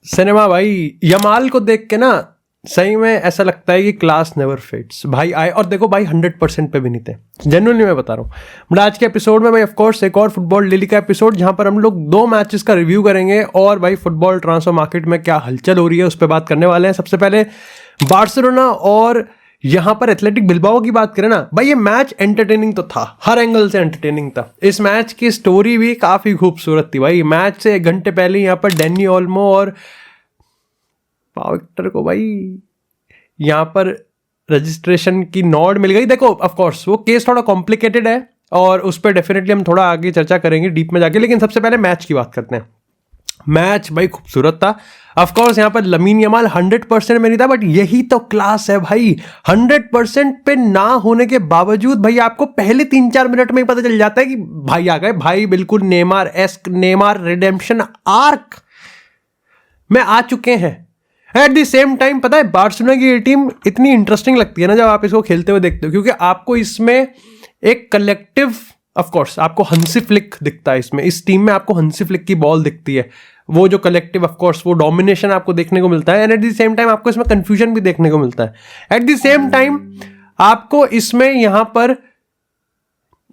Cinema भाई Yamal को देख के ना सही में ऐसा लगता है कि क्लास नेवर फेड्स भाई आए। और देखो भाई 100% पे भी नहीं थे, जेन्युइनली मैं बता रहा हूँ। बट आज के एपिसोड में भाई ऑफकोर्स एक और फुटबॉल डेली का एपिसोड जहां पर हम लोग 2 मैचेस का रिव्यू करेंगे और भाई फुटबॉल ट्रांसफर मार्केट में क्या हलचल हो रही है उस पर बात करने वाले हैं। सबसे पहले बार्सिलोना और यहां पर एथलेटिक बिल्बाओ की बात करें ना भाई, ये मैच एंटरटेनिंग तो था, हर एंगल से एंटरटेनिंग था। इस मैच की स्टोरी भी काफी खूबसूरत थी भाई। मैच से 1 घंटे पहले यहाँ पर डैनी ओल्मो और पाव विक्टर को भाई यहाँ पर रजिस्ट्रेशन की नॉड मिल गई। देखो ऑफ कोर्स वो केस थोड़ा कॉम्प्लिकेटेड है और उस पर डेफिनेटली हम थोड़ा आगे चर्चा करेंगे डीप में जाके, लेकिन सबसे पहले मैच की बात करते हैं। मैच भाई खूबसूरत था। ऑफ कोर्स यहाँ पर लमीन यमाल 100% में नहीं था, बट यही तो क्लास है भाई। 100% पे ना होने के बावजूद भाई आपको पहले 3-4 मिनट में ही पता चल जाता है कि भाई आ गए भाई, बिल्कुल Neymar ask, Neymar redemption arc में आ चुके हैं। एट द सेम टाइम पता है बार्सिलोना की ये टीम इतनी इंटरेस्टिंग लगती है ना जब आप इसको खेलते हुए देखते हो, क्योंकि आपको इसमें एक कलेक्टिव, ऑफ कोर्स आपको हंसी फ्लिक दिखता है इसमें, इस टीम में आपको हंसी फ्लिक की बॉल दिखती है। वो जो कलेक्टिव ऑफ कोर्स वो डोमिनेशन आपको देखने को मिलता है and eight the same time आपको इसमें कंफ्यूजन भी देखने को मिलता है। एट द सेम टाइम आपको इसमें यहां पर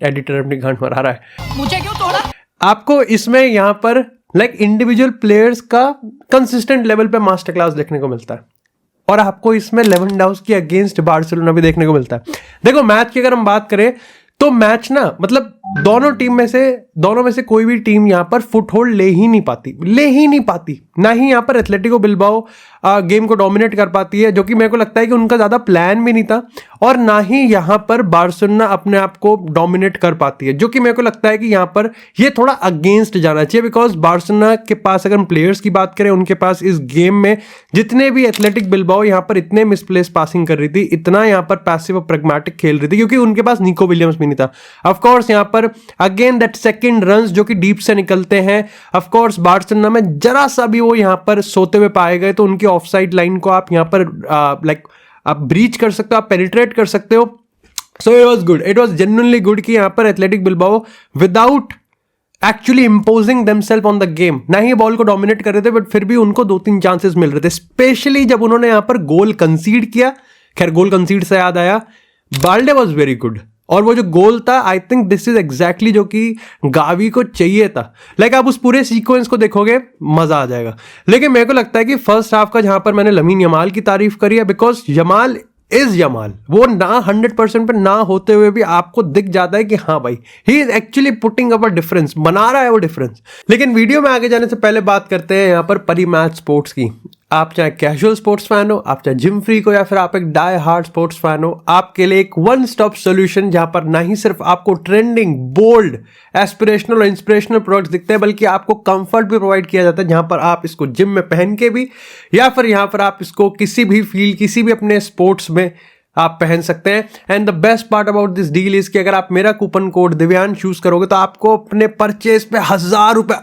एडिटर अपनी गांड मरा रहा है, मुझे क्यों तोड़ा। आपको इसमें यहां पर लाइक इंडिविजुअल प्लेयर्स का कंसिस्टेंट लेवल पे मास्टर क्लास देखने को मिलता है और आपको इसमें लेवेंडोव्स्की अगेंस्ट बार्सिलोना भी देखने को मिलता है। देखो मैच की अगर हम बात करें तो मैच ना मतलब दोनों में से कोई भी टीम यहां पर फुटहोल्ड ले ही नहीं पाती। ना ही यहां पर एथलेटिको बिल्बाओ गेम को डोमिनेट कर पाती है, जो कि मेरे को लगता है कि उनका ज्यादा प्लान भी नहीं था, और ना ही यहां पर बार्सिलोना अपने आप को डोमिनेट कर पाती है, जो कि मेरे को लगता है कि यहां पर ये थोड़ा अगेंस्ट जाना चाहिए। बिकॉज बार्सिलोना के पास अगर हम प्लेयर्स की बात करें, उनके पास इस गेम में जितने भी एथलेटिक बिल्बाओ यहां पर इतने मिसप्लेस पासिंग कर रही थी, इतना यहां पर पैसिव और प्रैग्मेटिक खेल रही थी, क्योंकि उनके पास निको विलियम्स भी नहीं था। ऑफकोर्स यहां पर अगेन दैट सेकंड रन्स जो कि डीप से निकलते हैं, ऑफकोर्स बार्सिलोना में जरा सा भी वो यहां पर सोते हुए पाए गए तो उनकी ऑफसाइड लाइन को आप यहां पर आप ब्रीच कर सकते हो, आप पेनिट्रेट कर सकते हो। So it was good, it was genuinely good कि यहां पर athletic Bilbao without actually imposing themselves on the game, ना ही बॉल को डोमिनेट कर रहे थे, बट फिर भी उनको 2-3 चांसेस मिल रहे थे, स्पेशली जब उन्होंने यहां पर गोल कंसीड किया। खैर गोल कंसीड से याद आया, बाल्डे वाज वेरी गुड, और वो जो गोल था I think this is exactly जो कि गावी को चाहिए था। लाइक आप उस पूरे सीक्वेंस को देखोगे मजा आ जाएगा। लेकिन मेरे को लगता है कि फर्स्ट हाफ का जहां पर मैंने लमीन यमाल की तारीफ करी है, बिकॉज यमाल इज यमाल, वो ना 100% पे ना होते हुए भी आपको दिख जाता है कि हाँ भाई he is actually putting up a difference, बना रहा है वो डिफरेंस। लेकिन वीडियो में आगे जाने से पहले बात करते हैं यहाँ पर परी मैच स्पोर्ट्स की। आप चाहे कैजुअल स्पोर्ट्स फैन हो, आप चाहे जिम फ्रीक हो, या फिर आप एक डाई हार्ड स्पोर्ट्स फैन हो, आपके लिए एक वन स्टॉप सोल्यूशन जहां पर ना ही सिर्फ आपको ट्रेंडिंग, बोल्ड, एस्पिरेशनल और इंस्पिरेशनल प्रोडक्ट्स दिखते हैं, बल्कि आपको कंफर्ट भी प्रोवाइड किया जाता है, जहां पर आप इसको जिम में पहन के भी, या फिर यहां पर आप इसको किसी भी फील्ड, किसी भी अपने स्पोर्ट्स में आप पहन सकते हैं। And the best part about this deal is कि अगर आप मेरा कूपन कोड दिव्यांश यूज करोगे तो आपको अपने परचेज पे 1000 रुपए,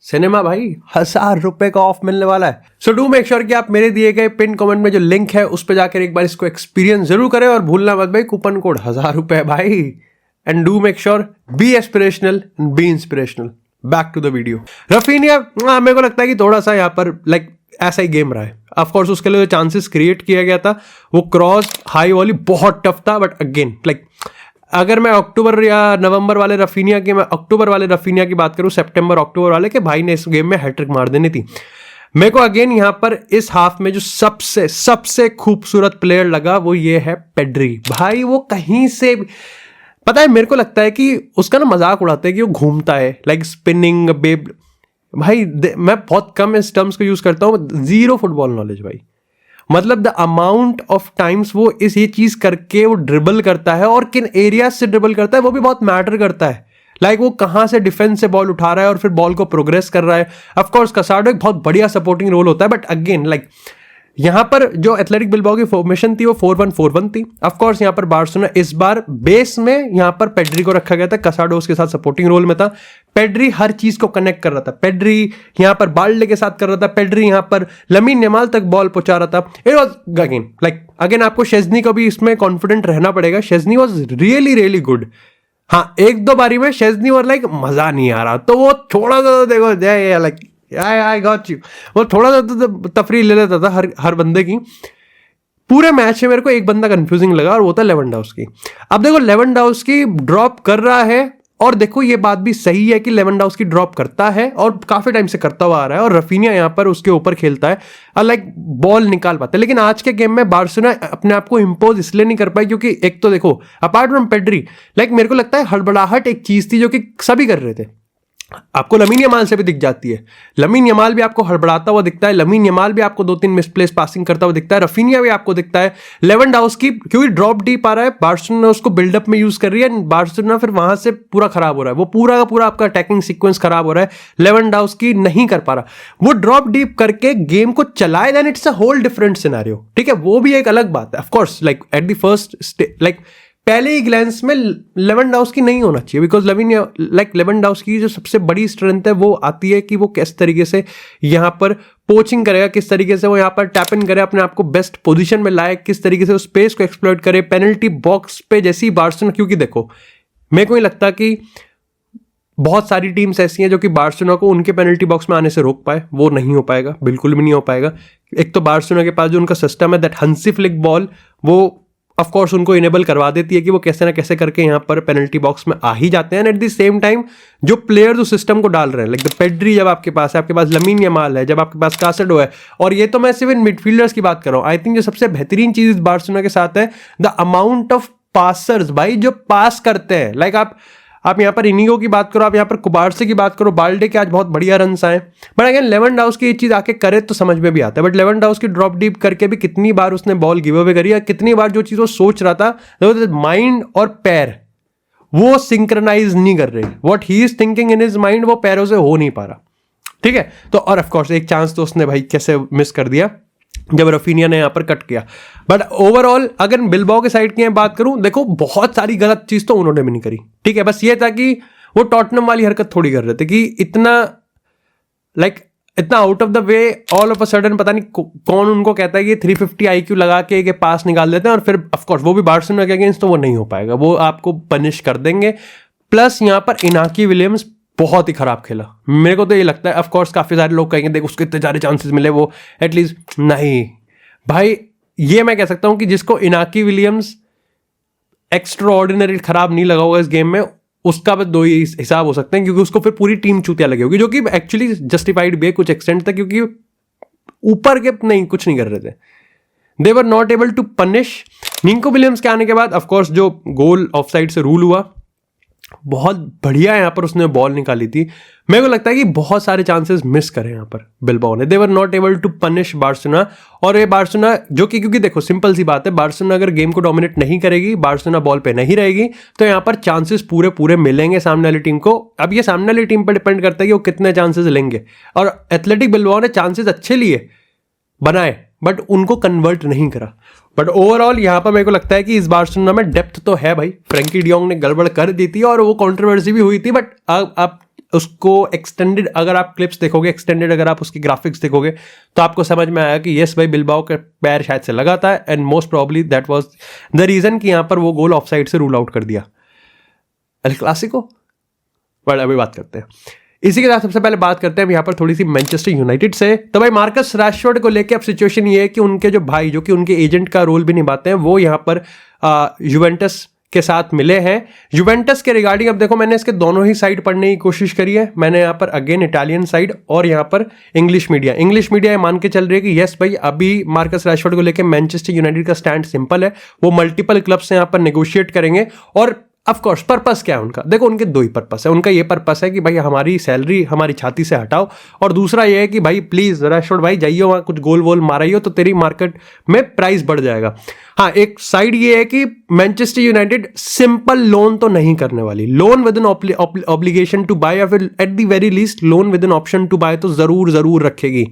सिनेमा भाई 1000 रुपए का ऑफ मिलने वाला है। सो डू मेक श्योर कि आप मेरे दिए गए पिन कमेंट में जो लिंक है उस पर जाकर एक बार इसको एक्सपीरियंस जरूर करें, और भूलना मत भाई कूपन कोड 1000 रुपए भाई। And do make sure be aspirational and be inspirational. Back to the video. Raphinha मेरे को लगता है कि थोड़ा सा यहाँ पर लाइक ऐसा ही गेम रहा है। ऑफकोर्स उसके लिए जो चांसेस क्रिएट किया गया था, वो क्रॉस हाई वाली बहुत टफ था, बट अगेन लाइक अगर मैं अक्टूबर या नवंबर वाले रफीनिया की, मैं अक्टूबर वाले रफीनिया की बात करूं, सितंबर अक्टूबर वाले के भाई ने इस गेम में हैट्रिक मार देनी थी। मेरे को अगेन यहां पर इस हाफ में जो सबसे खूबसूरत प्लेयर लगा वो ये है पेड्री भाई। वो कहीं से पता है, मेरे को लगता है कि उसका ना मजाक उड़ाते हैं कि वो घूमता है लाइक स्पिनिंग बेब भाई। मैं बहुत कम इस टर्म्स को यूज करता हूं, जीरो फुटबॉल नॉलेज भाई। मतलब द अमाउंट ऑफ टाइम्स वो ये चीज करके वो ड्रिबल करता है, और किन एरिया से ड्रिबल करता है वो भी बहुत मैटर करता है। लाइक वो कहां से डिफेंस से बॉल उठा रहा है और फिर बॉल को प्रोग्रेस कर रहा है। ऑफकोर्स कसाडो एक बहुत बढ़िया सपोर्टिंग रोल होता है, बट अगेन लाइक यहां पर जो एथलेटिक बिल्बाओ की फॉर्मेशन थी वो 4-1-4-1 थी। ऑफकोर्स यहां पर बार्सिलोना इस बार बेस में यहां पर पेड्री को रखा गया था, कसाडो उसके साथ सपोर्टिंग रोल में था। पेड्री हर चीज को कनेक्ट कर रहा था, पेड्री यहां पर बाल्डे के साथ कर रहा था, पेड्री यहां पर लमीन यमाल तक बॉल पहुंचा रहा था। इट वाज अगेन आपको शेज़नी को भी इसमें कॉन्फिडेंट रहना पड़ेगा। शेज़नी वाज रियली गुड। हाँ, 1-2 बारी में शेज़नी और लाइक मजा नहीं आ रहा, तो वो थोड़ा सा देखो लाइक आई गॉट यू। वो थोड़ा सा तो तफरीह ले लेता था हर बंदे की। पूरे मैच में मेरे को एक बंदा कंफ्यूजिंग लगा और वो था लेवेंडोव्स्की। अब देखो लेवेंडोव्स्की ड्रॉप कर रहा है, और देखो ये बात भी सही है कि लेवेंडोव्स्की ड्रॉप करता है और काफी टाइम से करता हुआ आ रहा है, और रफीनिया यहाँ पर उसके ऊपर खेलता है और लाइक बॉल निकाल पाता है। लेकिन आज के गेम में बार्सिलोना अपने आप को इंपोज इसलिए नहीं कर पाई क्योंकि एक तो देखो अपार्ट फ्रॉम पेड्री, लाइक मेरे को लगता है हड़बड़ाहट एक चीज थी जो कि सभी कर रहे थे। आपको लमीन यमाल से भी दिख जाती है, लमीन यमाल भी आपको हड़बड़ाता हुआ दिखता है, लमीन यमाल भी आपको 2-3 मिसप्लेस पासिंग करता हुआ दिखता है, रफीनिया भी आपको दिखता है, लेवेंडोव्स्की क्योंकि ड्रॉप डीप आ रहा है, बार्सिलोना उसको बिल्डअप में यूज कर रही है, बार्सिलोना फिर वहां से पूरा खराब हो रहा है, वो पूरा का पूरा आपका अटैकिंग सीक्वेंस खराब हो रहा है, लेवेंडोव्स्की नहीं कर पा रहा, वो ड्रॉप डीप करके गेम को चलाए, then it's a whole different scenario. ठीक है, वो भी एक अलग बात है, of course like at the first like पहले ही ग्लैंस में लेवेंडोव्स्की नहीं होना चाहिए, बिकॉज लेवेंडोव्स्की की जो सबसे बड़ी स्ट्रेंथ है वो आती है कि वो किस तरीके से यहाँ पर पोचिंग करेगा, किस तरीके से वो यहाँ पर टैप इन करे, अपने आप को बेस्ट पोजीशन में लाए, किस तरीके से उस स्पेस को एक्सप्लॉइट करे पेनल्टी बॉक्स पे जैसी बार्सिलोना। क्योंकि देखो मेरे को नहीं लगता कि बहुत सारी टीम्स ऐसी हैं जो कि बार्सिलोना को उनके पेनल्टी बॉक्स में आने से रोक पाए, वो नहीं हो पाएगा, बिल्कुल भी नहीं हो पाएगा। एक तो बार्सिलोना के पास जो उनका सिस्टम है दैट हंसी फ्लिक बॉल, वो ऑफ कोर्स उनको इनेबल करवा देती है कि वो कैसे ना कैसे करके यहाँ पर पेनल्टी बॉक्स में आ ही जाते हैं। एट द सेम टाइम जो प्लेयर्स उस सिस्टम को डाल रहे हैं, लाइक द पेड्री जब आपके पास है, आपके पास लमीन यमाल है, जब आपके पास कासेडो है, और ये तो मैं सिर्फ इन मिडफील्डर्स की बात कर रहा हूँ। आई थिंक जो सबसे बेहतरीन चीज बार्सिलोना के साथ है द अमाउंट ऑफ पासर्स, भाई जो पास करते हैं। लाइक आप यहाँ पर इनिगो की बात करो, आप यहाँ पर कुबार्से की बात करो, बाल्डे के आज बहुत बढ़िया रन्स आए, बट अगेन लेवेंडोव्स्की ये चीज आके करे तो समझ में भी आता है। बट लेवेंडोव्स्की ड्रॉप डीप करके भी कितनी बार उसने बॉल गिव अवे करी है, कितनी बार जो चीज वो सोच रहा था माइंड और पैर वो सिंक्रनाइज नहीं कर रहे, what he is thinking in his mind वो पैरों से हो नहीं पा रहा। ठीक है, तो और ऑफ कोर्स एक चांस तो उसने भाई कैसे मिस कर दिया जब रफीनिया ने यहां पर कट किया। बट ओवरऑल अगर बिलबाओ के साइड की बात करूं, देखो बहुत सारी गलत चीज तो उन्होंने भी नहीं करी। ठीक है, बस ये था कि वो टॉटनम वाली हरकत थोड़ी कर रहे थे कि इतना इतना out of the way all of a sudden, पता नहीं कौन उनको कहता है कि 350 IQ लगा के पास निकाल देते हैं, और फिर ऑफ कोर्स वो भी बार्सिलोना के अगेंस्ट तो वो नहीं हो पाएगा, वो आपको पनिश कर देंगे। प्लस यहां पर इनाकी विलियम्स बहुत ही खराब खेला, मेरे को तो ये लगता है। ऑफ कोर्स काफी सारे लोग कहेंगे देख उसको इतने सारे चांसेस मिले, वो एटलीस्ट नहीं भाई, ये मैं कह सकता हूं कि जिसको इनाकी विलियम्स एक्स्ट्रा ऑर्डिनरी खराब नहीं लगा होगा इस गेम में, उसका बस दो ही हिसाब हो सकते हैं, क्योंकि उसको फिर पूरी टीम चूतिया लगी होगी, जो कि एक्चुअली जस्टिफाइड भी है कुछ एक्सटेंट तक, क्योंकि ऊपर के नहीं कुछ नहीं कर रहे थे, they were not able to punish. Nico Williams के आने के बाद ऑफकोर्स जो गोल ऑफ साइड से रूल हुआ, बहुत बढ़िया यहां पर उसने बॉल निकाली थी। मेरे को लगता है कि बहुत सारे चांसेस मिस करे यहां पर बिलबाओ ने, they were not able to punish Barcelona. और ये बार्सिलोना जो कि, क्योंकि देखो सिंपल सी बात है, बार्सिलोना अगर गेम को डोमिनेट नहीं करेगी, बार्सिलोना बॉल पे नहीं रहेगी, तो यहां पर चांसेस पूरे पूरे मिलेंगे सामने वाली टीम को। अब ये सामने वाली टीम पर डिपेंड करता है कि वो कितने चांसेस लेंगे, और एथलेटिक बिलबाओ ने चांसेस अच्छे लिए बनाए बट उनको कन्वर्ट नहीं करा। बट ओवरऑल यहां पर मेरे को लगता है कि इस बार्सिलोना में डेप्थ तो है भाई, फ्रैंकी डियोंग ने गड़बड़ कर दी थी और वो कंट्रोवर्सी भी हुई थी, बट आप उसको एक्सटेंडेड अगर आप क्लिप्स देखोगे, एक्सटेंडेड अगर आप उसकी ग्राफिक्स देखोगे, तो आपको समझ में आया कि यस भाई बिलबाओ का पैर शायद से लगा था, and most probably that was the reason कि यहां पर वो गोल ऑफ साइड से रूल आउट कर दिया एल क्लासिको। बट अभी बात करते हैं, इसी के साथ सबसे पहले बात करते हैं यहाँ पर थोड़ी सी मैनचेस्टर यूनाइटेड से। तो भाई मार्कस राशफोर्ड को लेके अब सिचुएशन ये है कि उनके जो भाई, जो कि उनके एजेंट का रोल भी निभाते हैं, वो यहाँ पर यूवेंटस के साथ मिले हैं। यूवेंटस के रिगार्डिंग अब देखो मैंने इसके दोनों ही साइड पढ़ने की कोशिश करी है। मैंने यहाँ पर अगेन इटालियन साइड और यहाँ पर इंग्लिश मीडिया ये मान के चल रही है कि यस भाई अभी मार्कस राशफोर्ड को लेके मैनचेस्टर यूनाइटेड का स्टैंड सिंपल है, वो मल्टीपल क्लब से यहाँ पर नेगोशिएट करेंगे। और ऑफ कोर्स पर्पस क्या है उनका, देखो उनके दो ही पर्पस है। उनका ये पर्पस है कि भाई हमारी सैलरी हमारी छाती से हटाओ, और दूसरा ये है कि भाई प्लीज राशफोर्ड भाई जाइए वहां कुछ गोल वोल माराइयो तो तेरी मार्केट में प्राइस बढ़ जाएगा। हाँ, एक साइड ये है कि मैनचेस्टर यूनाइटेड सिंपल लोन तो नहीं करने वाली, loan with an obligation to buy, या फिर at the very least loan with an option to buy तो जरूर रखेगी।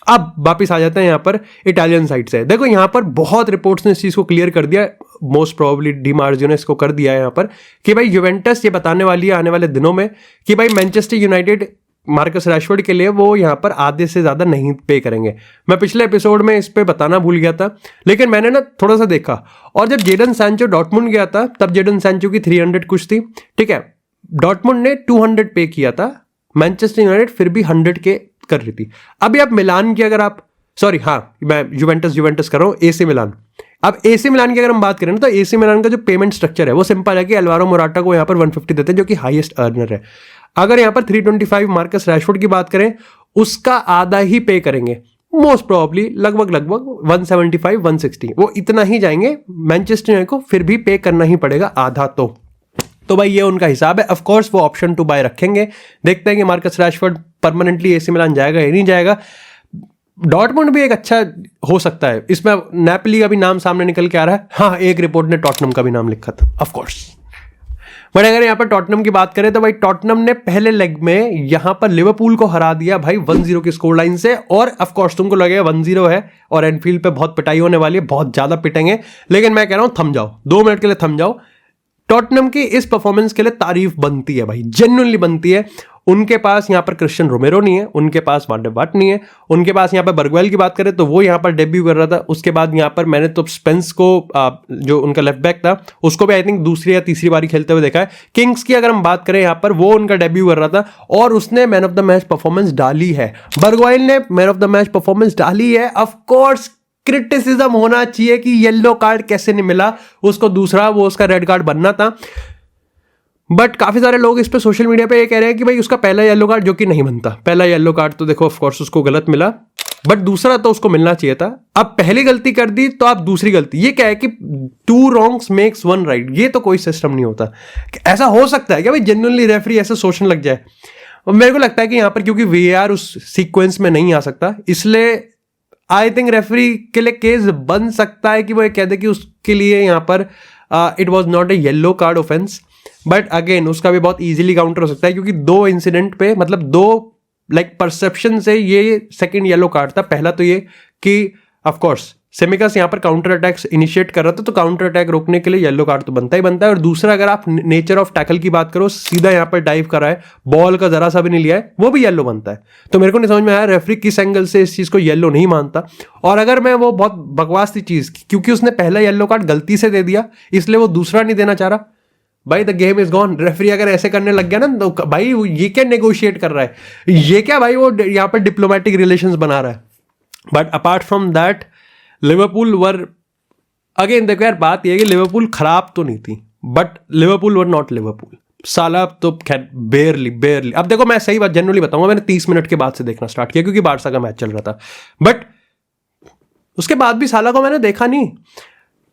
अब वापिस आ जाते हैं यहाँ पर इटालियन साइड से। देखो यहाँ पर बहुत रिपोर्ट्स ने इस चीज को क्लियर कर दिया, मोस्ट प्रोबेबली डी मार्जियो ने इसको कर दिया है यहाँ पर, कि भाई यूवेंटस ये बताने वाली है आने वाले दिनों में कि भाई मैनचेस्टर यूनाइटेड मार्कस राशफोर्ड के लिए वो यहाँ पर आधे से ज्यादा नहीं पे करेंगे। मैं पिछले एपिसोड में इस पे बताना भूल गया था, लेकिन मैंने ना थोड़ा सा देखा, और जब जेडन सैंचो डॉर्टमुंड गया था तब जेडन सैंचो की 300 कुछ थी, ठीक है, डॉर्टमुंड ने 200 पे किया था, मैनचेस्टर यूनाइटेड फिर भी 100 के कर रही थी। अभी आप मिलान की अगर आप मैं यूवेंटस कर रहा हूँ, एसी मिलान। अब एसी मिलान की अगर हम बात करें ना, तो एसी मिलान का जो पेमेंट स्ट्रक्चर है वो सिंपल है कि अलवारो मोराटा को यहाँ पर 150 देते हैं, जो कि हाईएस्ट अर्नर है। अगर यहाँ पर 325 मार्कस रैशफोर्ड की बात करें, उसका आधा ही पे करेंगे मोस्ट प्रोबेबली, लगभग 175 160, वो इतना ही जाएंगे। मैनचेस्टर यूनाइटेड को फिर भी पे करना ही पड़ेगा आधा। तो भाई ये उनका हिसाब है। ऑफ कोर्स वो ऑप्शन टू बाय रखेंगे, देखते हैं कि Marcus Rashford permanently AC Milan जाएगा या नहीं जाएगा। डॉर्टमुंड भी एक अच्छा हो सकता है, इसमें नेपोली का भी नाम सामने निकल के आ रहा है। हाँ, एक रिपोर्ट ने टॉटनम का भी नाम लिखा था ऑफ कोर्स। बट अगर यहाँ पर टॉटनम की बात करें तो भाई टॉटनम ने पहले लेग में यहाँ पर लिवरपूल को हरा दिया भाई 1-0 की स्कोर लाइन से। और ऑफ कोर्स तुमको लगेगा 1-0 है और एनफील्ड पे बहुत पिटाई होने वाली है, बहुत ज्यादा पिटेंगे, लेकिन मैं कह रहा हूं थम जाओ, 2 मिनट के लिए थम जाओ। टॉटनम की इस परफॉर्मेंस के लिए तारीफ बनती है भाई, जेन्युइनली बनती है। उनके पास यहाँ पर क्रिश्चियन रोमेरो नहीं है, उनके पास वांडर वाट नहीं है, उनके पास यहाँ पर बर्गवेल की बात करें तो वो यहाँ पर डेब्यू कर रहा था। उसके बाद यहाँ पर मैंने तो स्पेंस को जो उनका लेफ्ट बैक था उसको भी आई थिंक दूसरी या तीसरी बारी खेलते हुए देखा है। किंग्स की अगर हम बात करें यहाँ पर, वो उनका डेब्यू कर रहा था और उसने man of the match performance डाली है। बर्गवेल ने man of the match performance डाली है। ऑफकोर्स क्रिटिसिज्म होना चाहिए कि येलो कार्ड कैसे नहीं मिला उसको, दूसरा वो उसका रेड कार्ड बनना था। बट काफी सारे लोग इस पे सोशल मीडिया पे ये कह रहे हैं कि भाई उसका पहला येलो कार्ड जो कि नहीं बनता, पहला येलो कार्ड तो देखो ऑफ कोर्स उसको गलत मिला, बट दूसरा तो उसको मिलना चाहिए था। अब पहली गलती कर दी तो आप दूसरी गलती, ये क्या है कि 2 wrongs makes 1 right, ये तो कोई सिस्टम नहीं होता। ऐसा हो सकता है क्या भाई जेन्युइनली रेफरी ऐसे सोचने लग जाए? और मेरे को लगता है कि यहाँ पर क्योंकि VAR उस सीक्वेंस में नहीं आ सकता, इसलिए आई थिंक रेफरी के लिए केस बन सकता है कि वो कह दे कि उसके लिए यहाँ पर it was not a yellow card offence. But again उसका भी बहुत इजीली काउंटर हो सकता है, क्योंकि 2 इंसिडेंट पे, मतलब 2 परसेप्शन से ये सेकंड येलो कार्ड था। पहला तो ये कि ऑफ कोर्स सेमिकास यहाँ पर काउंटर अटैक इनिशिएट कर रहा था, तो काउंटर अटैक रोकने के लिए येलो कार्ड तो बनता ही बनता है। और दूसरा अगर आप नेचर ऑफ टैकल की बात करो, सीधा यहाँ पर डाइव करा है, बॉल का जरा सा भी नहीं लिया है, वो भी येलो बनता है। तो मेरे को नहीं समझ में आया रेफरी किस एंगल से इस चीज को येलो नहीं मानता। और अगर मैं वो बहुत बकवास थी चीज, क्योंकि उसने पहला येलो कार्ड गलती से दे दिया इसलिए वो दूसरा नहीं देना चाह रहा। भाई the game is gone. Referee अगर ऐसे करने लग गया ना तो भाई ये क्या नेगोशिएट कर रहा है, ये क्या भाई वो यहाँ पर डिप्लोमेटिक रिलेशंस बना रहा है। But apart from that Liverpool were again, देखो यार बात यह है कि लिवरपूल खराब तो नहीं थी, but Liverpool were not Liverpool. साला तो खैर बेयरली। अब देखो मैं सही बात जनरली बताऊंगा, मैंने 30 मिनट के बाद से देखना स्टार्ट किया क्योंकि बारसा का मैच चल रहा था, बट उसके बाद भी साला को मैंने देखा नहीं।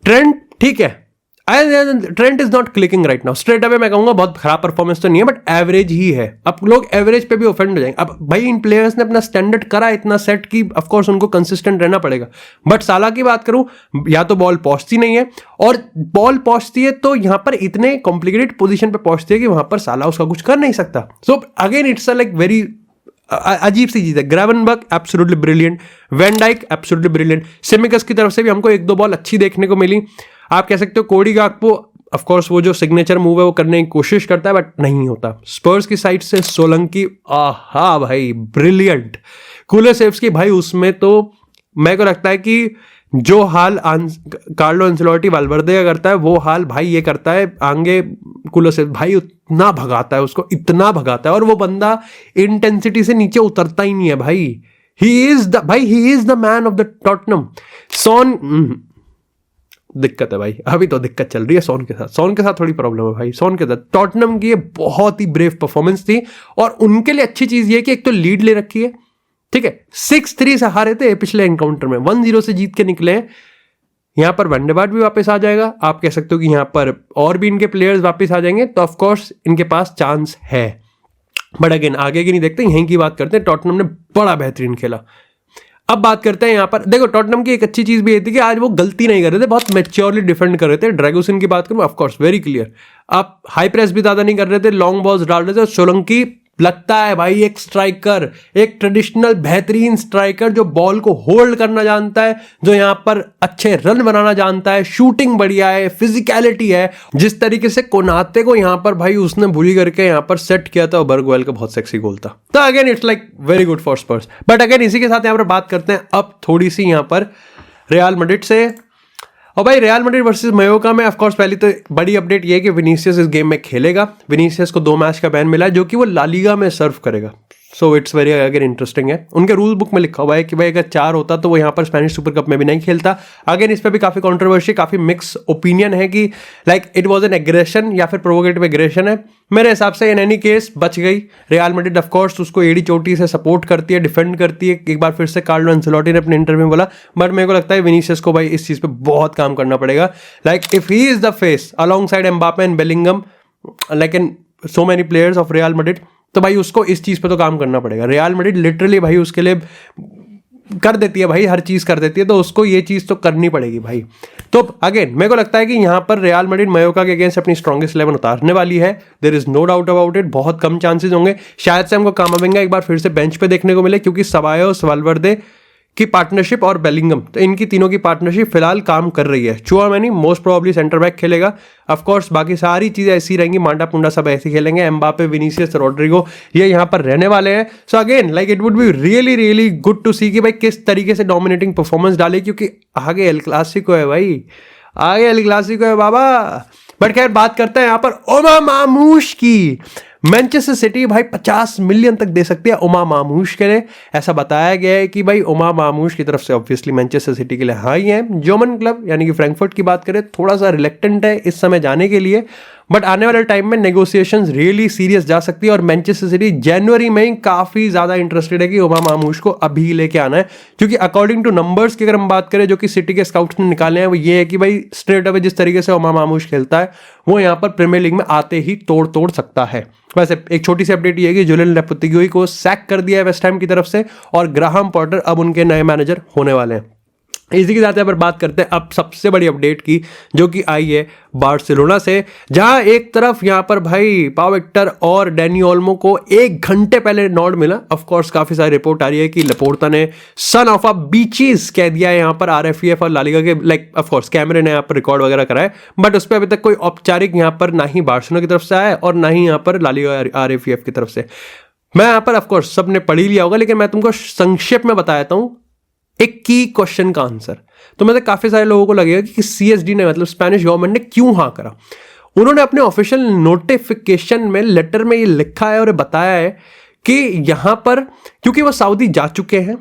ट्रेंड ठीक है, trend is not clicking right now. Straight away मैं कहूंगा बहुत खराब परफॉर्मेंस तो नहीं है, बट एवरेज ही है। अब लोग एवरेज पे भी ऑफेंड हो जाएंगे। अब भाई इन प्लेयर्स ने अपना स्टैंडर्ड करा इतना सेट कि ऑफ कोर्स उनको कंसिस्टेंट रहना पड़ेगा। बट साला की बात करूं, या तो बॉल पहुंचती नहीं है, और बॉल पहुंचती है तो यहां पर इतने कॉम्प्लिकेटेड पोजीशन पे पहुंचती है कि वहां पर साला उसका कुछ कर नहीं सकता। So again it's like very अजीब सी चीज है। Gravenberch absolutely brilliant, van Dijk absolutely brilliant, सेमिकस की तरफ से भी हमको 1-2 बॉल अच्छी देखने को मिली। आप कह सकते हो कोडी गाक्पो ऑफ कोर्स वो जो सिग्नेचर मूव है वो करने की कोशिश करता है, बट नहीं होता। स्पर्स की साइड से सोलंकी, आहा भाई ब्रिलियंट। कुलसेव्स्की भाई उसमें तो मेरे को लगता है कि जो हाल कार्लो एंसेलोटी वाल्वर्दे का करता है वो हाल भाई ये करता है आगे कुलसेव। भाई उतना भगाता है उसको, इतना भगाता है, और वो बंदा इंटेंसिटी से नीचे उतरता ही नहीं है भाई। He is the man of the Tottenham. Son दिक्कत है भाई, अभी तो दिक्कत चल रही है सोन के साथ थोड़ी प्रॉब्लम है भाई। सोन के साथ टॉटनम की ये बहुत ही ब्रेव परफॉर्मेंस थी, और उनके लिए अच्छी चीज ये कि एक तो लीड ले रखी है, ठीक है, 6-3 से हारे थे पिछले एनकाउंटर में, 1-0 से जीत के निकले हैं। यहां पर वंडेबार्ट भी वापस आ जाएगा, आप कह सकते हो कि यहां पर और भी इनके प्लेयर्स वापस आ जाएंगे, तो ऑफकोर्स इनके पास चांस है। बट अगेन आगे की नहीं देखते, यहीं की बात करते हैं। टॉटनम ने बड़ा बेहतरीन खेला। अब बात करते हैं यहाँ पर, देखो टॉटनम की एक अच्छी चीज भी ये थी कि आज वो गलती नहीं कर रहे थे, बहुत मैच्योरली डिफेंड कर रहे थे। ड्रैगोसन की बात करूं ऑफ कोर्स वेरी क्लियर, आप हाई प्रेस भी ज्यादा नहीं कर रहे थे, लॉन्ग बॉल्स डाल रहे थे। सोलंकी लगता है भाई एक स्ट्राइकर, एक ट्रेडिशनल बेहतरीन स्ट्राइकर जो बॉल को होल्ड करना जानता है, जो यहाँ पर अच्छे रन बनाना जानता है, शूटिंग बढ़िया है, फिजिकलिटी है। जिस तरीके से कोनाते को यहाँ पर भाई उसने भूली करके यहाँ पर सेट किया था, बर्गवेल का बहुत सेक्सी गोल था। तो again it's like very good for Spurs. But again इसी के साथ यहाँ पर बात करते हैं अब थोड़ी सी यहाँ पर रियल मैड्रिड से। और भाई रियल मैड्रिड वर्सेस मयोर्का में ऑफ कोर्स पहली तो बड़ी अपडेट ये है कि विनीसियस इस गेम में खेलेगा। विनीसियस को 2 मैच का बैन मिला है, जो कि वो ला लीगा में सर्व करेगा। So it's very again interesting है। उनके रूल बुक में लिखा हुआ है कि भाई अगर 4 होता तो वो यहाँ पर स्पेनिश सुपर कप में भी नहीं खेलता। अगेन इस पर भी काफी कंट्रोवर्सी, काफी मिक्स ओपिनियन है कि like it was an aggression या फिर प्रोवोकेटिव एग्रेशन है। मेरे हिसाब से इन एनी केस बच गई। रियल मैड्रिड ऑफ कोर्स उसको एड़ी चोटी से सपोर्ट करती है, डिफेंड करती है। एक बार फिर से कार्लो एंसेलोटी ने अपने इंटरव्यू में बोला, बट मेरे को लगता है विनीसियस को भाई इस चीज पे बहुत काम करना पड़ेगा। Like if he is the face along side Mbappe and Bellingham like in so many players of real Madrid, तो भाई उसको इस चीज पे तो काम करना पड़ेगा। रियल मैड्रिड लिटरली भाई उसके लिए कर देती है भाई, हर चीज कर देती है, तो उसको ये चीज तो करनी पड़ेगी भाई। तो अगेन मेरे को लगता है कि यहाँ पर रियल मैड्रिड मायोर्का के अगेंस्ट अपनी स्ट्रॉन्गेस्ट 11 उतारने वाली है। There is no doubt about it. बहुत कम चांसेस होंगे शायद से हमको कामाविंगा एक बार फिर से बेंच पे देखने को मिले, क्योंकि सबायोस, वाल्वर्दे की पार्टनरशिप और बेलिंगम, तो इनकी तीनों की पार्टनरशिप फिलहाल काम कर रही है। Tchouameni most probably centre back खेलेगा। ऑफ कोर्स बाकी सारी चीजें ऐसी रहेंगी, मांडा पुंडा सब ऐसे खेलेंगे। एम्बापे, विनीसियस, रोड्रिगो ये यहाँ पर रहने वाले हैं। So again like it would be really really good to see कि भाई किस तरीके से डोमिनेटिंग परफॉर्मेंस डाले, क्योंकि आगे एल क्लासिको है भाई, आगे एल क्लासिको है बाबा। बट खैर बात करते हैं यहाँ पर ओमा मामूश की। मैनचेस्टर सिटी भाई 50 मिलियन तक दे सकती है ओमा मामूश के लिए। ऐसा बताया गया है कि भाई ओमा मामूश की तरफ से ऑब्वियसली मैनचेस्टर सिटी के लिए हाँ ही है। जर्मन क्लब यानी कि फ्रैंकफर्ट की बात करें थोड़ा सा रिलेक्टेंट है इस समय जाने के लिए, बट आने वाले टाइम में नेगोशिएशंस रियली सीरियस जा सकती है। और मैनचेस्टर सिटी जनवरी में ही काफी ज्यादा इंटरेस्टेड है कि ओमा मामूश को अभी लेके आना है, क्योंकि अकॉर्डिंग टू नंबर्स की अगर हम बात करें जो कि सिटी के स्काउट्स ने निकाले हैं, वो ये है कि भाई स्ट्रेट अवे जिस तरीके से ओमा मामूश खेलता है वो यहाँ पर प्रीमियर लीग में आते ही तोड़ सकता है। वैसे एक छोटी सी अपडेट ये है कि जुलियन लोपेटेगी को सैक कर दिया है वेस्ट हैम की तरफ से, और ग्राहम पॉटर अब उनके नए मैनेजर होने वाले हैं। इसी के साथ यहाँ पर बात करते हैं अब सबसे बड़ी अपडेट की, जो कि आई है बार्सिलोना से, जहां एक तरफ यहाँ पर भाई पाव विक्टर और डैनी ओल्मो को 1 घंटे पहले नॉड मिला। ऑफ कोर्स काफी सारी रिपोर्ट आ रही है कि लपोर्ता ने सन ऑफ अ बीचीज कह दिया है यहाँ पर आरएफईएफ और लालिगा के, लाइक ऑफ कोर्स कैमरे ने यहाँ पर रिकॉर्ड वगैरह कराया, बट उस पर अभी तक कोई औपचारिक यहाँ पर ना ही बार्सिलोना की तरफ से आया और ना ही यहाँ पर लालिगा आरएफईएफ की तरफ से। मैं यहाँ पर ऑफ कोर्स सबने पढ़ ही लिया होगा, लेकिन मैं तुमको संक्षेप में बताता हूँ एक की क्वेश्चन का आंसर। तो मतलब काफी सारे लोगों को लगेगा कि सीएसडी ने मतलब स्पेनिश गवर्नमेंट ने क्यों हाँ करा। उन्होंने अपने ऑफिशियल नोटिफिकेशन में लेटर में ये लिखा है और बताया है कि यहां पर क्योंकि वो सऊदी जा चुके हैं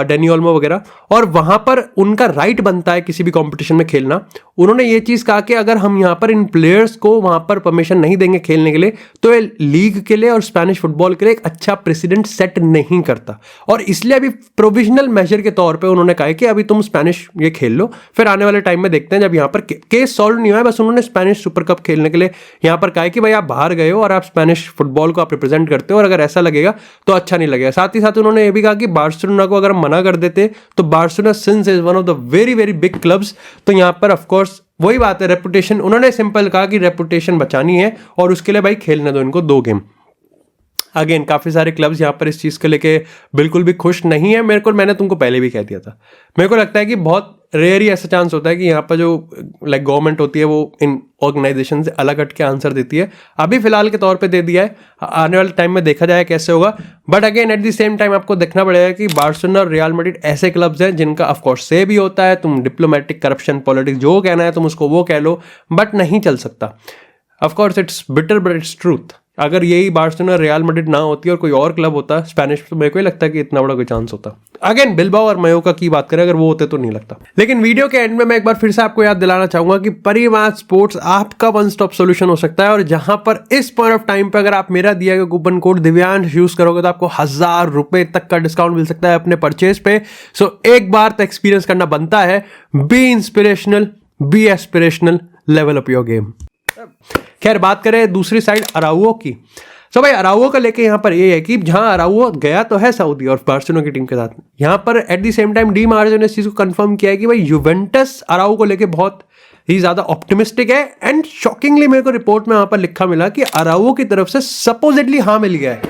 डैनी ओल्मो वगैरह, और वहां पर उनका राइट बनता है किसी भी कंपटीशन में खेलना। उन्होंने ये चीज कहा कि अगर हम यहां पर इन प्लेयर्स को वहां पर परमिशन नहीं देंगे खेलने के लिए, तो ये लीग के लिए और स्पेनिश फुटबॉल के लिए एक अच्छा प्रेसिडेंट सेट नहीं करता, और इसलिए अभी प्रोविजनल मेजर के तौर पे उन्होंने कहा कि अभी तुम स्पेनिश ये खेल लो, फिर आने वाले टाइम में देखते हैं। जब यहाँ पर केस सॉल्व नहीं हुआ है, बस उन्होंने स्पेनिश सुपर कप खेलने के लिए यहाँ पर कहा कि भाई आप बाहर गए हो और आप स्पेनिश फुटबॉल को आप रिप्रेजेंट करते हो, और अगर ऐसा लगेगा तो अच्छा नहीं लगेगा। साथ ही साथ उन्होंने ये भी कहा कि बार्सिलोना को अगर हम मना कर देते तो Barcelona since is one of the very very big clubs, तो यहाँ पर ऑफ कोर्स वही बात है रेपुटेशन, उन्होंने सिंपल कहा कि रेपुटेशन बचानी है और उसके लिए भाई खेलने दो इनको 2 गेम। अगेन काफी सारे क्लब्स यहाँ पर इस चीज को लेके बिल्कुल भी खुश नहीं है। मैंने तुमको पहले भी कह दिया था, मेरे को लगता है कि बहुत रेयर ही ऐसा चांस होता है कि यहाँ पर जो लाइक गवर्नमेंट होती है वो इन ऑर्गेनाइजेशन से अलग हट के आंसर देती है। अभी फिलहाल के तौर पे दे दिया है, आने वाले टाइम में देखा जाए कैसे होगा। But again eight the same time आपको देखना पड़ेगा कि बार्सिलोना और रियल मैड्रिड ऐसे क्लब्स हैं जिनका ऑफ कोर्स से भी होता है, तुम डिप्लोमेटिक करप्शन पॉलिटिक्स जो कहना है तुम उसको वो कह लो, बट नहीं चल सकता। Of course it's bitter but its truth. अगर यही बार्सिलोना रियल मैड्रिड ना होती और कोई और क्लब होता स्पेनिश, तो मेरे को ही लगता है कि इतना बड़ा कोई चांस होता। अगेन बिलबाओ और मायोर्का की बात करें, अगर वो होते तो नहीं लगता। लेकिन वीडियो के एंड में मैं एक बार फिर से आपको याद दिलाना चाहूंगा कि परिमार्ट स्पोर्ट्स आपका वन स्टॉप सोल्यूशन हो सकता है, और जहां पर इस पॉइंट ऑफ टाइम पे अगर आप मेरा दिया गया कूपन कोड दिव्यांश यूज करोगे तो आपको 1000 रुपए तक का डिस्काउंट मिल सकता है अपने परचेज पे। सो एक बार तो एक्सपीरियंस करना बनता है। Be inspirational, be aspirational, level up your game. खैर बात करें दूसरी साइड अराउओ की। सो भाई अराउओ का लेके यहाँ पर ये है कि जहां अराउओ गया तो है सऊदी और बार्सिलोना की टीम के साथ, यहाँ पर at the same time Dimarco ने इस चीज को कंफर्म किया है कि भाई यूवेंटस अराउओ को लेके बहुत ही ज्यादा ऑप्टिमिस्टिक है। एंड शॉकिंगली मेरे को रिपोर्ट में वहां पर लिखा मिला कि अराउओ की तरफ से सपोजिटली हाँ मिल गया है।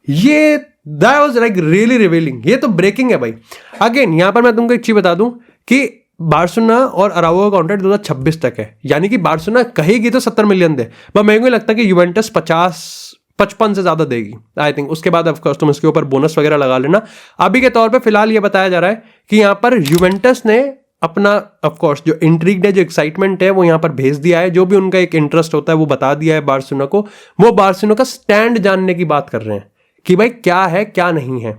ये that was like really revealing, ये तो ब्रेकिंग है भाई। अगेन यहाँ पर मैं तुमको एक चीज बता दूं कि बार्सिलोना और अराउओ का कॉन्ट्रैक्ट 2026 तक है, यानी कि बार्सिलोना कहेगी तो 70 मिलियन दे, पर मेरे को लगता है कि यूवेंटस 50-55 से ज्यादा देगी आई थिंक। उसके बाद ऑफ कोर्स तुम इसके ऊपर बोनस वगैरह लगा लेना। अभी के तौर पे फिलहाल ये बताया जा रहा है कि यहाँ पर यूवेंटस ने अपना ऑफ कोर्स जो इंट्रीग है, जो एक्साइटमेंट है वो यहाँ पर भेज दिया है, जो भी उनका एक इंटरेस्ट होता है वो बता दिया है बार्सिलोना को। वो बार्सिलोना का स्टैंड जानने की बात कर रहे हैं कि भाई क्या है क्या नहीं है,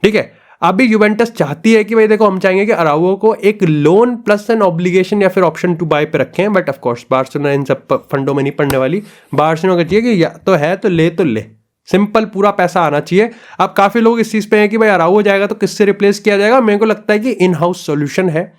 ठीक है। अभी यूवेंटस चाहती है कि भाई देखो हम चाहेंगे कि अराउगो को एक लोन प्लस एन ऑब्लिगेशन या फिर ऑप्शन टू बाय पे रखें, बट ऑफ कोर्स बार्सिलोना इन सब फंडों में नहीं पड़ने वाली। बार्सिलोना का चाहिए कि या तो है तो ले, सिंपल, पूरा पैसा आना चाहिए। अब काफी लोग इस चीज पे हैं कि भाई अराउगो जाएगा तो किससे रिप्लेस किया जाएगा। मेरे को लगता है कि इन हाउस सॉल्यूशन है,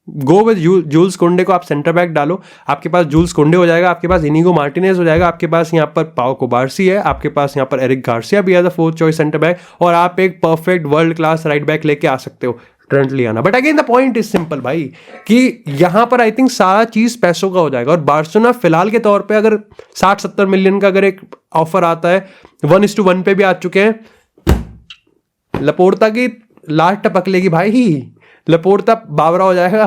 गो विद जूल्स कोंडे को आप सेंटर बैक डालो, आपके पास जूल्स कोंडे हो जाएगा, आपके पास इनिगो मार्टिनेज हो जाएगा, आपके पास यहाँ पर पाओ कोबार्सी है, आपके पास यहाँ पर एरिक गार्सिया भी as a fourth choice centre back, और आप एक perfect world class right back लेके आ सकते हो ट्रेंट लियाना। But again the point is simple भाई, कि यहाँ पर आई थिंक सारा चीज पैसों का हो जाएगा। और बार्सिलोना फिलहाल के तौर पे अगर 60-70 मिलियन का अगर एक ऑफर आता है, 1:1 पे भी आ चुके हैं, लपोर्ता की लास्ट टपक लेगी भाई, लपोर्ता बावरा हो जाएगा।